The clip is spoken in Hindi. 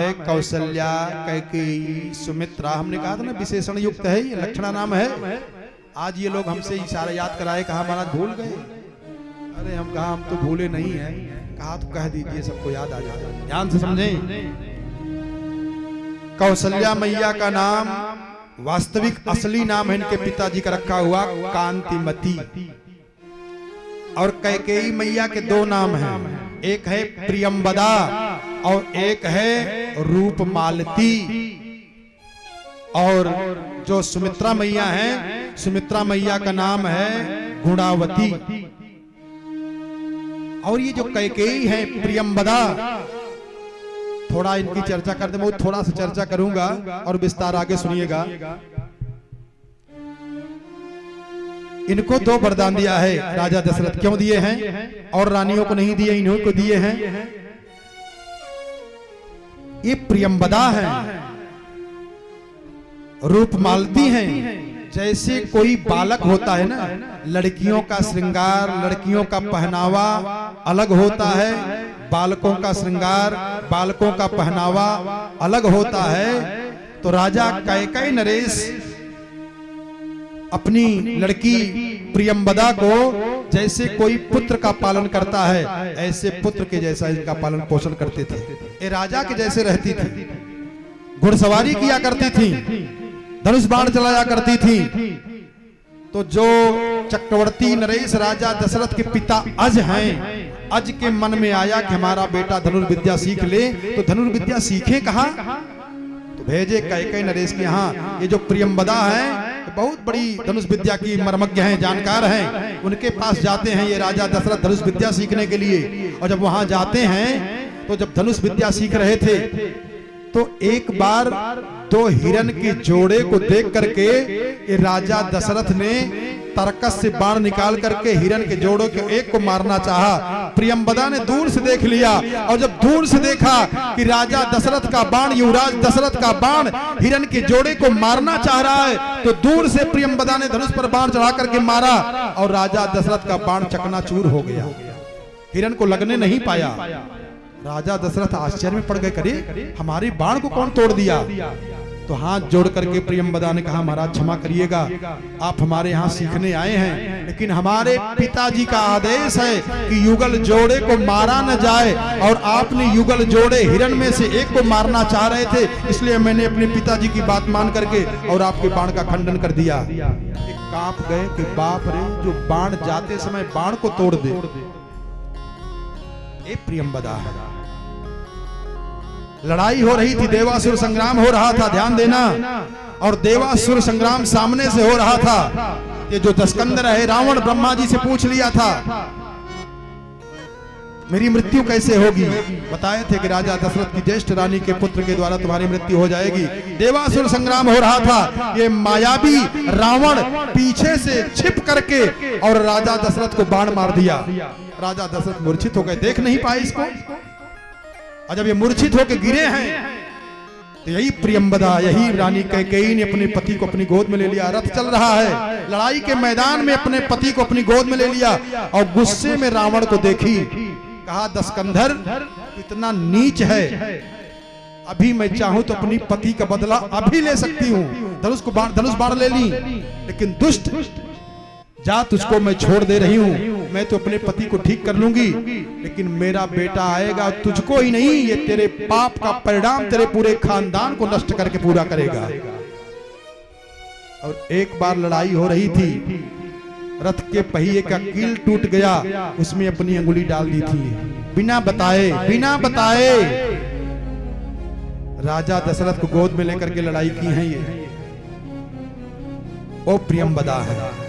कौशल्या, कैकेयी, सुमित्रा। हमने कहा था ना विशेषण युक्त है, ये लक्षणा नाम है। आज ये लोग हमसे इशारा याद कराए, कहा महाराज भूल गए। अरे हम कहा हम तो भूले नहीं है। कहा तो कह दीजिए, सबको याद आ जाए। ध्यान से समझें। कौशल्या मैया का नाम वास्तविक असली नाम है इनके पिताजी का रखा हुआ कांतिमती। और कैकेयी मैया के दो नाम हैं, एक है प्रियंबदा और एक है रूपमालती। और जो सुमित्रा मैया हैं, सुमित्रा मैया का नाम है गुणावती। और ये जो कैकेयी है प्रियंबदा, थोड़ा इनकी चर्चा कर दे, मैं थोड़ा सा चर्चा करूंगा और विस्तार आगे सुनिएगा। इनको दो वरदान दिया है राजा दशरथ। क्यों दिए हैं? और रानियों को नहीं दिए, इन्हों को दिए हैं। ये प्रियंबदा है, रूपमालती हैं। जैसे कोई बालक होता है ना, लड़कियों का श्रृंगार, लड़कियों का पहनावा अलग होता है, बालकों का श्रृंगार, बालकों का पहनावा अलग होता है। तो राजा कैकेयी नरेश अपनी लड़की प्रियंबदा को जैसे कोई पुत्र का पालन करता है, ऐसे पुत्र के जैसा इनका पालन पोषण करते थे। ये राजा के जैसे रहती थी, घुड़सवारी किया करती थी, धनुष बाण चलाया करती थी। तो जो चक्रवर्ती नरेश राजा दशरथ के पिता अज हैं, अज के मन में आया कि हमारा बेटा धनुर्विद्या सीख ले, तो धनुर्विद्या सीखे कहाँ? तो भेजे कैकेयी नरेश के यहाँ। ये जो प्रियंबदा है बहुत बड़ी धनुष विद्या की मर्मज्ञ हैं, जानकार हैं। उनके पास जाते हैं ये राजा दशरथ धनुष विद्या सीखने के लिए। और जब वहां जाते हैं तो जब धनुष विद्या सीख रहे थे तो एक बार दो हिरण के जोड़े को देख करके ये राजा दशरथ ने तरकस से बाण निकाल करके हिरण के जोड़ों के एक को मारना चाहा। प्रियंबदा ने दूर से देख लिया, और जब दूर से देखा कि राजा दशरथ का बाण, युवराज दशरथ का बाण हिरण के जोड़े को मारना चाह रहा है, तो दूर से प्रियंबदा ने धनुष पर बाण चढ़ा करके मारा और राजा दशरथ का बाण चकनाचूर हो गया, हिरण को लगने नहीं पाया। राजा दशरथ आश्चर्य में पड़ गए, करे हमारे बाण को कौन तोड़ दिया? तो हाथ जोड़ करके प्रियंबदा ने कहा महाराज क्षमा करिएगा, आप हमारे यहाँ सीखने आए हैं, लेकिन हमारे पिताजी का आदेश है कि युगल जोड़े को मारा न जाए, और आपने युगल जोड़े हिरण में से एक को मारना चाह रहे थे, इसलिए मैंने अपने पिताजी की बात मान करके और आपके बाण का खंडन कर दिया। एक कांप गए कि बाप रे, जो बाण जाते समय बाण को तोड़ दे, ये प्रियंबदा है। लड़ाई हो रही थी, देवासुर संग्राम हो रहा था, ध्यान देना। और देवासुर संग्राम सामने से हो रहा था। ये जो दस्कंदर है, रावण ब्रह्मा जी से पूछ लिया था मेरी मृत्यु कैसे होगी। बताए थे कि राजा दशरथ की ज्येष्ठ रानी के पुत्र के द्वारा तुम्हारी मृत्यु हो जाएगी। देवासुर संग्राम हो रहा था, ये मायावी रावण पीछे से छिप करके और राजा दशरथ को बाण मार दिया। राजा दशरथ मूर्छित हो गए, देख नहीं पाए इसको। और जब ये मूर्छित होकर गिरे हैं तो यही प्रियंबदा, यही रानी कैकेयी ने अपने पति को अपनी गोद में ले लिया। रथ चल रहा है, लड़ाई के मैदान में अपने पति को अपनी गोद में ले लिया और गुस्से में रावण को देखी। कहा दस्कंधर इतना नीच है, अभी मैं चाहूं तो अपनी पति का बदला अभी ले सकती हूं, धनुष बाण ले ली, लेकिन दुष्ट जा, तुझको मैं छोड़ दे रही हूं, मैं तो अपने पति को ठीक कर लूंगी, लेकिन मेरा बेटा आएगा, तुझको ही नहीं, ये तेरे पाप का परिणाम तेरे पूरे खानदान को नष्ट करके पूरा करेगा। और एक बार लड़ाई हो रही थी, रथ के पहिए का कील टूट गया, उसमें अपनी अंगुली डाल दी थी, बिना बताए राजा दशरथ को गोद में लेकर के लड़ाई की है ये। ओ प्रियंबदा है।